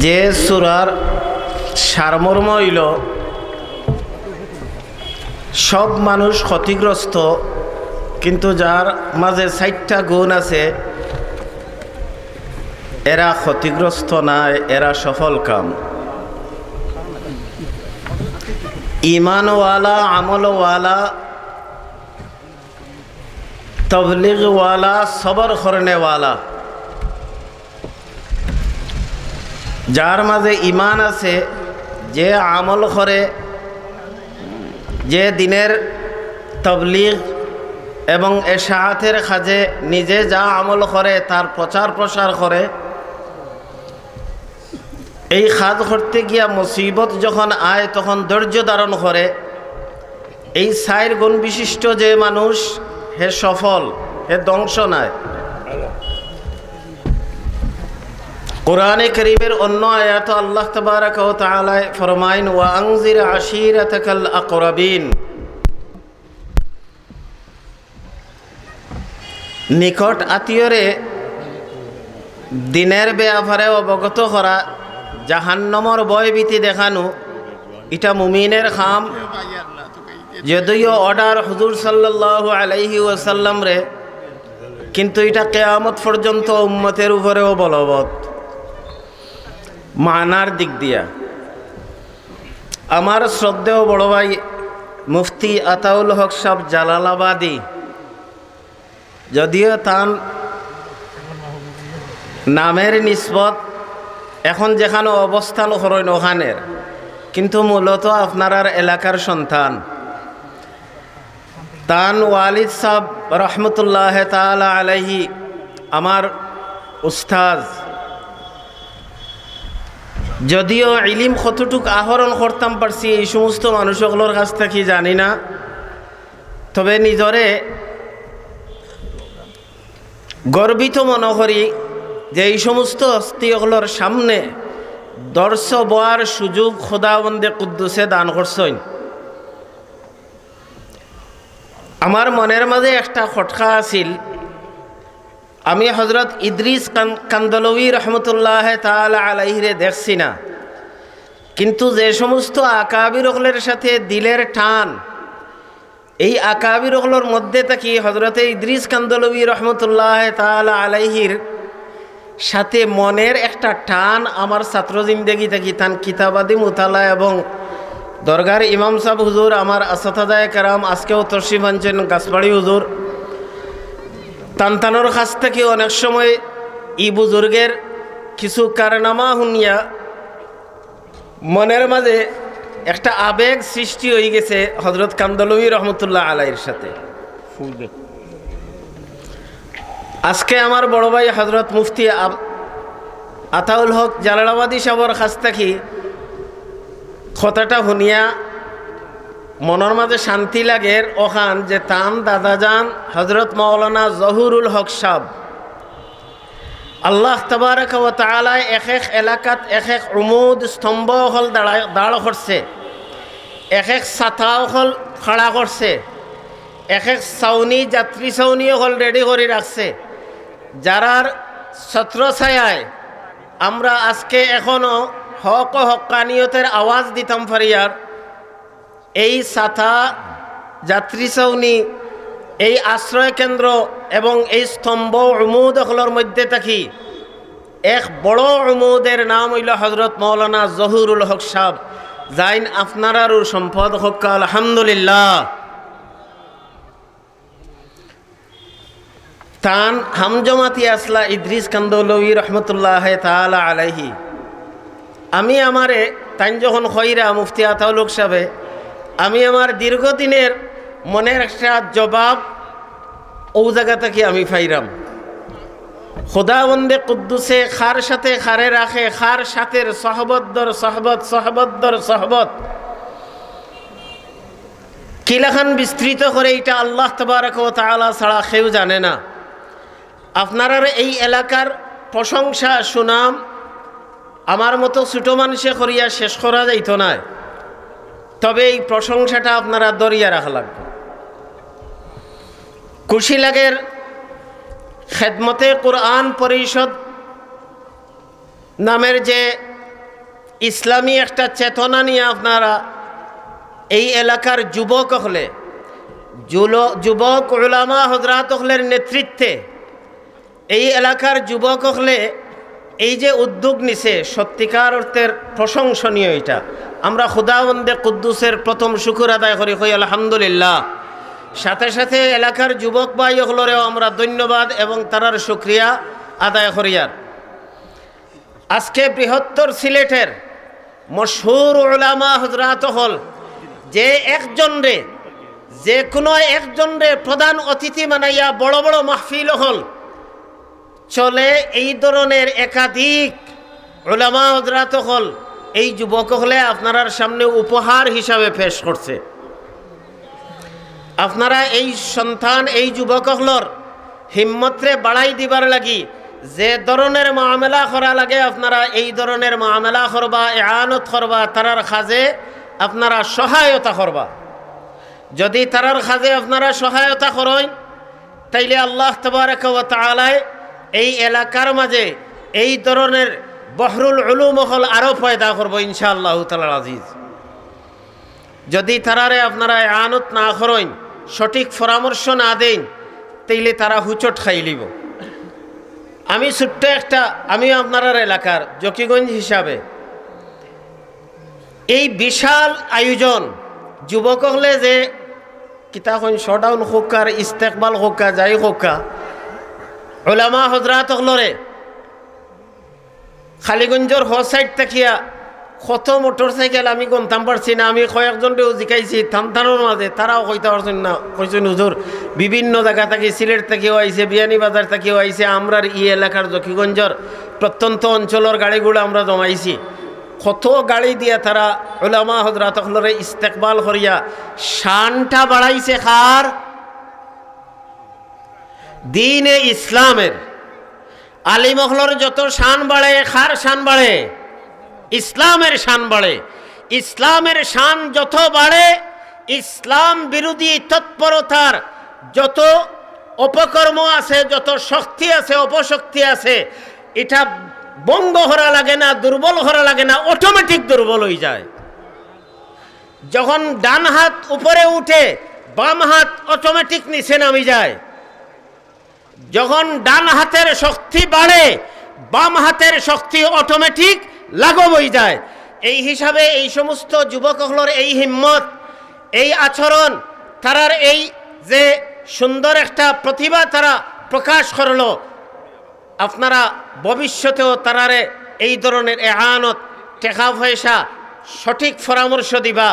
যে সূরার সারমর্ম হইল সব মানুষ ক্ষতিগ্রস্ত, কিন্তু যার মাঝে 4টা গুণ আছে এরা ক্ষতিগ্রস্ত নয়, এরা সফল কাম। ईमानवाला, अमलवाला, तबलीगवाला, सबर करने वाला। जार माजे ईमान आछे, जे आमल करे, जे दिनेर तबलीग एवं एशाआतेर काजे निजे जा आमल करे तार प्रचार प्रसार करे। এই কাজ করতে গিয়া মুসিবত যখন আয় তখন ধৈর্য ধারণ করে। এই 4 গুণ বিশিষ্ট যে মানুষ হে সফল, হে ধ্বংস নয়। কোরআনে কারীমের অন্য আয়াতে আল্লাহ তাবারাকা ওয়া তাআলা ফরমায়েন ওয়া আনজির আশীরাতাকাল আকরাবিন, নিকট আত্মীয়রে দিনের ব্যাপারে অবগত করা, জাহান্নামের ভয়ভীতি দেখানো, এটা মুমিনের কাম। যদিও অর্ডার হুজুর সাল্লাল্লাহু আলাইহি ওয়াসাল্লাম রে, কিন্তু এটা কিয়ামত পর্যন্ত উম্মতের উপরেও বলবৎ মানার দিক দিয়া। আমার শ্রদ্ধেয় বড় ভাই মুফতি আতাউল হক সাহেব জালালাবাদী, যদিও তার নামের নিসবত এখন যেখানে অবস্থান করেন ওখানের, কিন্তু মূলত আপনার এলাকার সন্তান। তান ওয়ালিদ সাহেব রহমতুল্লাহ তাআলা আলাইহি আমার উস্তাজ। যদিও ইলিম কতটুক আহরণ করতাম পারছি এই সমস্ত মানুষগুলোর কাছ থেকে জানি না, তবে নিজরে গর্বিত মনে করি যে এই সমস্ত হস্তিগুলোর সামনে দর্শ বয়ার সুযোগ খোদাবন্দে কুদ্দুসে দান করছেন। আমার মনের মাঝে একটা খটকা আছিল, আমি হযরত ইদ্রিস কান্দলভী রহমতুল্লাহ তাআলা আলাইহিরে দেখছি না, কিন্তু যে সমস্ত আকাবিরগুলোর সাথে দিলের টান, এই আকাবিরগুলোর মধ্যে থাকি হযরতে ইদ্রিস কান্দলভী রহমতুল্লাহ তাআলা আলাইহির সাথে মনের একটা টান আমার ছাত্র জিন্দেগি থেকে তান কিতাবাদি মুতালা এবং দরগার ইমাম সাহেব হুজুর, আমার আসাতাদায়ে কেরাম আজকেও তশরিফ আনছেন গাছবাড়ি হুজুর, তানতানোর কাছ থেকে অনেক সময় ই বুজুর্গের কিছু কারনামা শুনিয়া মনের মাঝে একটা আবেগ সৃষ্টি হয়ে গেছে হযরত কান্দলভী রহমতুল্লাহ আলাইহির সাথে। আজকে আমার বড় ভাই হযরত মুফতি আতাউল হক জালালাবাদী সাহেবের কাছ থেকে কথাটা শুনিয়া মনের মাঝে শান্তি লাগে ওখান যে তান দাদাজান হযরত মাওলানা জহুরুল হক সাহেব আল্লাহ তাবারাকা ওয়া তাআলা এক এক এলাকাত এক এক উমুদ স্তম্ভ হল দাঁড় করছে, এক এক ছাতা হল খাড়া করছে, এক এক ছাউনি যাত্রী ছাউনি হল রেডি করে রাখছে, যারার ছত্র ছায়ায় আমরা আজকে এখনো হক ও হক্কানিয়তের আওয়াজ দিতাম ফারিয়ার। এই ছাতা, যাত্রী ছাউনি, এই আশ্রয় কেন্দ্র এবং এই স্তম্ভ উমুদগুলোর মধ্যে থাকি এক বড় উমুদের নাম হইল হযরত মাওলানা জহুরুল হক সাহেব, যাইন আপনারারও সম্পদ হক আলহামদুলিল্লাহ। তান হামজমাতি আসলা ইদ্রিস কান্দলভী রহমতুল্লাহ তাআলা আলাইহি, আমি আমারে তাই যখন খয়রা মুফতি আতাউল হক সাহেব, আমি আমার দীর্ঘদিনের মনের একটা জবাব ও জায়গা থেকে আমি পাইরাম। খোদাবন্দে কুদ্দুসে খার সাথে খারে রাখে, খার সাথের সহবদ্দর সহবত, সহবদ্দর সহবত কিলাখান বিস্তৃত করে এটা আল্লাহ তাবারাকা ওয়া তাআলা ছাড়া কেউ জানে না। আপনারা এই এলাকার প্রশংসা সুনাম আমার মতো ছোট মানুষে করিয়া শেষ করা যাইত না, তবে এই প্রশংসাটা আপনারা দরিয়া রাখা লাগবে। কুশিলাগের খেদমতে কুরআন পরিষদ নামের যে ইসলামী একটা চেতনা নিয়ে আপনারা এই এলাকার যুবক হলে যুবক উলামা হযরত হলের নেতৃত্বে এই এলাকার যুবক হলে এই যে উদ্যোগ নিছে সত্যিকার অর্থের প্রশংসনীয়। এটা আমরা খুদাবন্দে কুদ্দুসের প্রথম শুকর আদায় করি, কই আলহামদুলিল্লাহ। সাথে সাথে এলাকার যুবক ভাই হলরেও আমরা ধন্যবাদ এবং তারার শুকরিয়া আদায় করিয়ার। আজকে বৃহত্তর সিলেটের মশহুর উলামা হযরত হল যে কোনো একজন রে প্রধান অতিথি মানাইয়া বড় বড় মাহফিল হল চলে, এই ধরনের একাধিক উলামা হযরত হল এই যুবক হলে আপনার সামনে উপহার হিসাবে পেশ করছে। আপনারা এই সন্তান এই যুবক হলর হিম্মতরে বাড়াই দিবার লাগি যে ধরনের মামলা করা লাগে আপনারা এই ধরনের মামলা করবা, ইআনত করবা, তারার কাজে আপনারা সহায়তা করবা। যদি তারার কাজে আপনারা সহায়তা করেন তাইলে আল্লাহ তাবারাকা ওয়া তাআলা এই এলাকার মাঝে এই ধরনের বহরুল উলুম হল আরো পয়দা করব ইনশাআল্লাহ তাআলা আজিজ। যদি তারারে আপনারা ইআনত না করেন, সঠিক পরামর্শ না দেন, তাইলে তারা হুচট খাই লিব। আমি ছোট্ট একটা আমি আপনার এলাকার জকিগঞ্জ হিসাবে এই বিশাল আয়োজন যুবক হলে যে কিতাখন শডাউন হোকা ইস্তেকবাল হোকা যাই হোকা উলামা হযরত হলরে খালিগঞ্জর হ সাইড থাকিয়া কত মোটর সাইকেল আমি গমতাম পারছি না। আমি কয়েকজনকেও জিকাইছি থানথানোর মাঝে, তারাও কইতে পারছেন না, কইছেন হুজুর বিভিন্ন জায়গা থেকে সিলেট থেকেও আইছে, বিয়ানীবাজার থেকেও আইছে, আমরার ই এলাকার জকিগঞ্জর প্রত্যন্ত অঞ্চলের গাড়িগুলো আমরা জমাইছি। কত গাড়ি দিয়া তারা উলামা হযরত হলরে ইস্তেকবাল করিয়া শানটা বাড়াইছে। খার দ্বীনে ইসলামের আলিম হলর যত শান বাড়ে, খার শান বাড়ে, ইসলামের শান বাড়ে। ইসলামের শান যত বাড়ে, ইসলাম বিরোধী তৎপরতার যত অপকর্ম আছে, যত শক্তি আছে, অপশক্তি আছে, এটা বঙ্গ করা লাগে না, দুর্বল করা লাগে না, অটোমেটিক দুর্বল হয়ে যায়। যখন ডান হাত উপরে উঠে বাম হাত অটোমেটিক নিচে নামি যায়। যখন ডান হাতের শক্তি বাড়ে বাম হাতের শক্তি অটোমেটিক লাঘব হয়ে যায়। এই হিসাবে এই সমস্ত যুবক হলর এই হিম্মত, এই আচরণ, তারার এই যে সুন্দর একটা প্রতিভা তারা প্রকাশ করলো, আপনারা ভবিষ্যতেও তারারে এই ধরনের ইআনত, টাকা পয়সা, সঠিক পরামর্শ দিবা।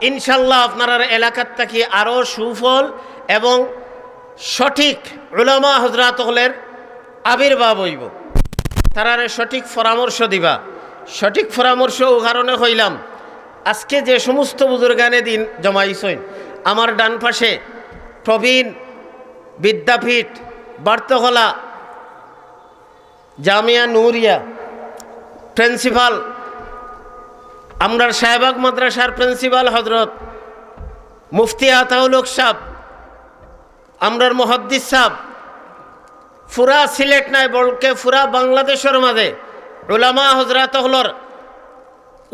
ইনশাল্লাহ আপনার এলাকার থেকে আরও সুফল এবং সঠিক উলামা হযরত হলের আবির্ভাব হইব। তারারে সঠিক পরামর্শ দিবা। সঠিক পরামর্শ ও কারণে হইলাম, আজকে যে সমস্ত বুজুর্গানে দিন জমাইছেন, আমার ডান পাশে প্রবীণ বিদ্যাপীঠ বার্তকলা জামিয়া নুরিয়া প্রিন্সিপাল, আমরার শাহবাগ মাদ্রাসার প্রিন্সিপাল হজরত মুফতি আতাউল হক সাহেব, আমরার মুহাদ্দিস সাহেব, ফুরা সিলেট নাই বলকে ফুরা বাংলাদেশের মাঝে উলামা হযরত হলর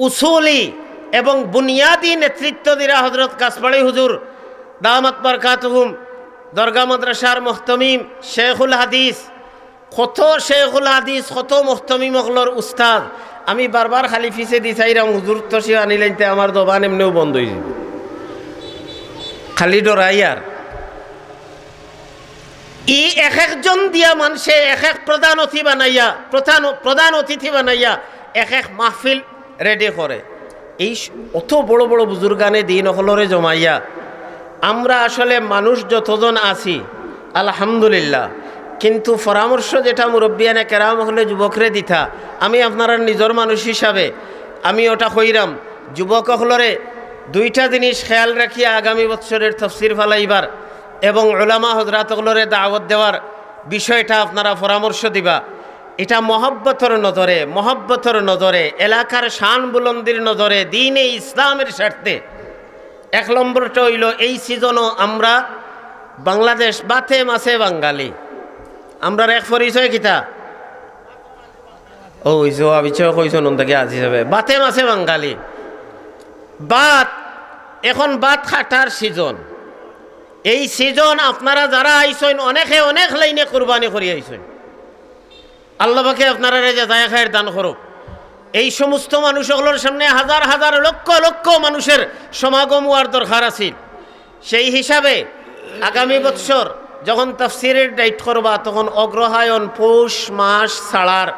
উসুলি এবং বুনিয়াদি নেতৃত্ব দিরা হজরত কাসবাড়ি হুজুর দামাত বারকাতুহুম, দরগা মাদ্রাসার মুহতামিম শেখুল হাদিস, কত শেখুল হাদিস, কত মুহতামিম হলর উস্তাদ। আমি বারবার খালি ফিসে দি চাইরাম হুজুর তসি আনিলাইতে আমার দোকান এমনিও বন্ধ হয়ে যাবে, খালি ডরাই। আর ই এক একজন দিয়া মানুষে এক এক প্রধান অতিথি বানাইয়া এক এক মাহফিল রেডি করে। এই অত বড় বড় বুজুর্গানে দিন হলরে জমাইয়া আমরা আসলে মানুষ যতজন আছি আলহামদুলিল্লাহ, কিন্তু পরামর্শ যেটা মুরব্বিয়ানে কেরাম হলে যুবকরে দিতা, আমি আপনারা নিজের মানুষ হিসাবে আমি ওটা কইরাম যুবক হলরে দুইটা জিনিস খেয়াল রাখিয়া আগামী বছরের তফসির ফালাইবার এবং উলামা হযরত হলরে দাওয়াত দেওয়ার বিষয়টা আপনারা পরামর্শ দিবা। এটা মহব্বতর নজরে এলাকার শান বুলন্দির নজরে দ্বীনে ইসলামের স্বার্থে। এক নম্বরটা হইল এই সিজনও আমরা বাংলাদেশ বাতে মাসে বাঙালি, আমরার এক পরিচয় কিতা ও হইছো আবিছে কইছো নন্দাকে আজি যাবে বাতে মাছে বাঙালি বাত এখন বাত খাটার সিজন এই সিজন আপনারা যারা আইছেন অনেকে অনেক লাইনে কুরবানি করি আইছেন আল্লাহ পাকে আপনারা জাযায়ে খায়ের দান করুক এই সমস্ত মানুষগুলোর সামনে হাজার হাজার লক্ষ লক্ষ মানুষের সমাগম হওয়ার দরকার আছে সেই হিসাবে আগামী বছর যখন তাফসিরের দায়িত্ব করবা তখন অগ্রহায়ণ পৌষ মাস ছাড়ার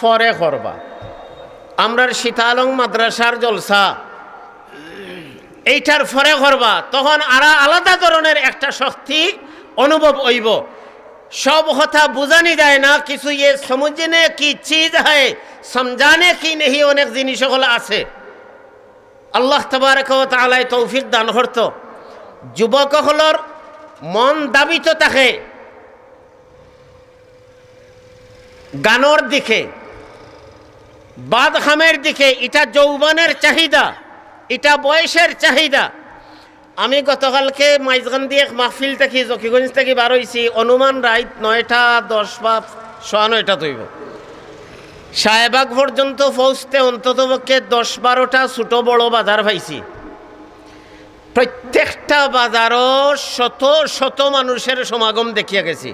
পরে করবা আমরার শীতালং মাদ্রাসার জলসা এইটার পরে করবা তখন আলাদা ধরনের একটা শক্তি অনুভব হইব सब কথা বুঝানি যায় না কিছু ये समझने की चीज है समझाने की नहीं অনেক জিনিস হলো আছে আল্লাহ তাবারক ওয়া তাআলা তৌফিক দান করতো যুবক হলর মন দাবিত থাকে গানোর দিকে বাদ খামের দিকে এটা যৌবনের চাহিদা এটা বয়সের চাহিদা আমি গতকালকে মাইজগান্দি এক মাহফিল থেকে জকিগঞ্জ থেকে বার হয়েছি অনুমান রাত 9টা 10 বা 9:30 তৈব শাহবাগ পর্যন্ত পৌঁছতে অন্ততপক্ষে 10-12টা ছোট বড় বাজার পাইছি প্রত্যেকটা বাজারও শত শত মানুষের সমাগম দেখিয়া গেছি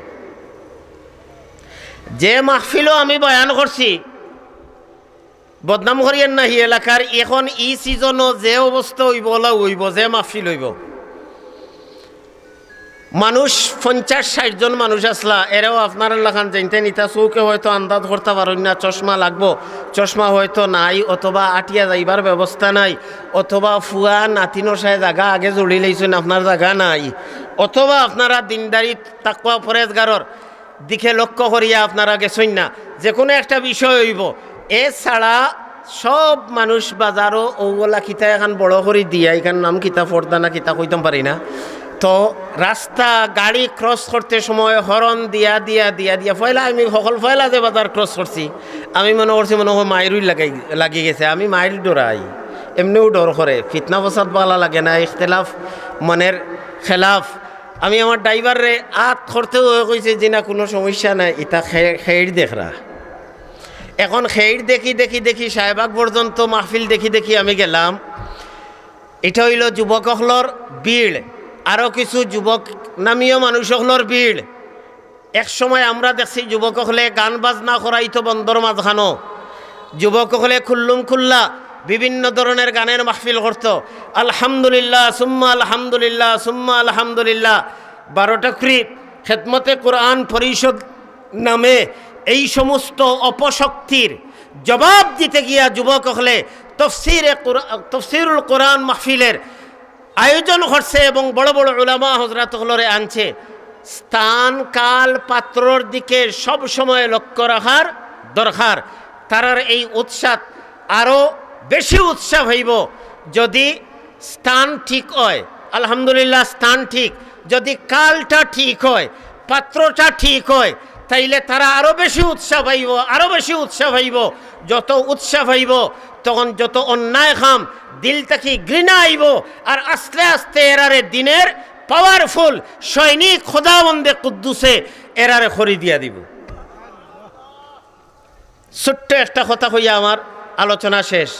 যে মাহফিলও আমি বয়ান করছি বদনাম করিয়েন না হি এলাকার এখন ই সিজনও যে অবস্থা হইব হইব যে মাহফিল হইব মানুষ 50-60 জন মানুষ আসলা এরাও আপনার এলাকান জানতেন ইতা চৌকে হয়তো আন্দাজ করতে পারেন না চশমা লাগবো চশমা হয়তো নাই অথবা আটিয়া যাইবার ব্যবস্থা নাই অথবা ফুয়া নাতিনশায় জায়গা আগে জড়ি লাইছেন আপনার জায়গা নাই অথবা আপনারা দিনদারি তাকওয়া পরেজগারর দিকে লক্ষ্য করিয়া আপনারা গেছেন না যে কোনো একটা বিষয় হইব এছাড়া সব মানুষ বাজারও ওগুলা কিতা এখন বড় করে দিয়া এখান নাম কিতা পর্দা না কিতা কইতাম পারি না তো রাস্তা গাড়ি ক্রস করতে সময় হরন দিয়া দিয়া দিয়া দিয়া ফয়লা আমি সকল ফয়লা যে বাজার ক্রস করছি আমি মনে করছি মনে হয় মাইরুই লাগি গেছে আমি মাইল ডরাই এমনিও ডর করে ফিতনা ফসাদ বালা লাগে না ইখতিলাফ মনের খেলাফ আমি আমার ড্রাইভারে আত করতেও কইছে যে না কোনো সমস্যা নাই এটা খেয়ের দেখরা এখন খেয়ের দেখি দেখি দেখি শাহবাগ পর্যন্ত মাহফিল দেখি দেখি আমি গেলাম এটা হইল যুবকসকলর ভিড় আরও কিছু যুবক নামীয় মানুষসকলর ভিড় এক সময় আমরা দেখছি যুবকসকলে গান বাজনা করাইতো বন্দর মাঝখানো যুবকসকলে খুল্লুম খুল্লা বিভিন্ন ধরনের গানের মাহফিল করত আলহামদুলিল্লাহ সুম্মা আলহামদুলিল্লাহ সুম্মা আলহামদুলিল্লাহ 12টা করে খেদমতে কোরআন পরিষদ নামে এই সমস্ত অপশক্তির জবাব দিতে গিয়া যুবকসকলে তফসিরুল কোরআন মাহফিলের আয়োজন করছে এবং বড় বড় উলামা হযরতগুলোরে আনছে স্থান কাল পাত্রর দিকে সব সময় লক্ষ্য রাখার দরকার তারার এই উৎসাহ আরও বেশি উৎসাহ হইব যদি স্থান ঠিক হয় আলহামদুলিল্লাহ স্থান ঠিক যদি কালটা ঠিক হয় পাত্রটা ঠিক হয় তাইলে তারা আরো বেশি উৎসাহ পাইব আরো বেশি উৎসাহ পাইব যত উৎসাহ পাইব তখন যত অন্যায় খাম দিল থেকে ঘৃণা আইব আর আস্তে আস্তে এরারে দিনের পাওয়ারফুল সৈনিক খোদাবন্দে কুদ্দুসে এরারে খরি দিয়া দিব ছোট্ট একটা কথা কইয়া আমার আলোচনা শেষ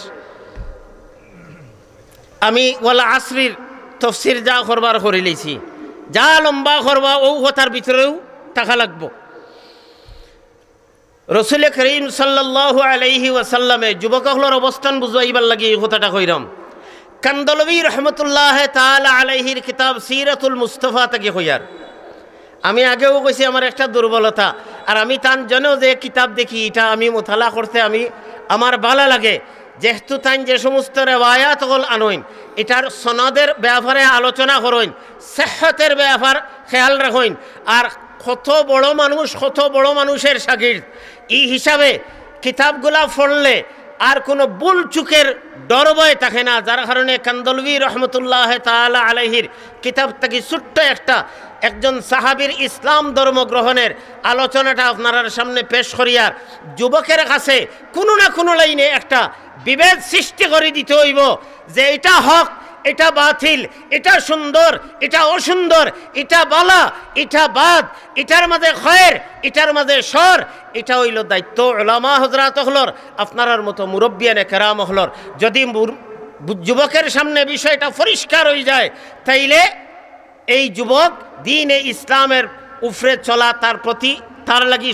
আমি ওয়ালা আসরির তফসির যা করবার করে লইছি যা লম্বা করবা ও কথার ভিতরেও টাকা লাগবো রসুল করিম সাল্লাল্লাহু আলাইহি ওয়াসাল্লামে যুবকসকলের অবস্থান বুঝাইবার লাগি এই কথাটা কইরাম কান্দলবী রহমতুল্লাহ তাআলা আলাইহির কিতাব সিরাতুল মুস্তাফা থেকে কইয়ার আমি আগেও কইছি আমার একটা দুর্বলতা আর আমি তান জানো যে কিতাব দেখি এটা আমি মুতালা করতে আমার ভালো লাগে যেহেতু তাই যে সমস্ত রেওয়ায়াত হল আনইন এটার সনদের ব্যাপারে আলোচনা করইন সিহহতের ব্যাপার খেয়াল রাখইন আর কত বড় মানুষের শাগির্দ এই হিসাবে কিতাবগুলা পড়লে আর কোনো ভুল চুকের ডর ভয় থাকে না যার কারণে কান্দলবী রহমতুল্লাহ তাআলা আলাইহির কিতাব থেকে ছোট্ট একজন সাহাবীর ইসলাম ধর্ম গ্রহণের আলোচনাটা আপনার সামনে পেশ করিয়ার যুবকের কাছে কোনো না কোনো লাইনে একটা বিভেদ সৃষ্টি করে দিতে হইব যে এটা হক এটা বাতিল, এটা সুন্দর, এটা অসুন্দর, এটা বালা, এটা বাদ, এটার মাঝে খয়ের, এটার মাঝে শর, এটা হইল দায়িত্ব উলামা হযরত হলর, আপনার মতো মুরব্বিয়ানে কেরাম হলর। যদি যুবকের সামনে বিষয়টা পরিষ্কার হয়ে যায়, তাইলে এই যুবক দ্বীনে ইসলামের উপরে চলা তার প্রতি তার লাগি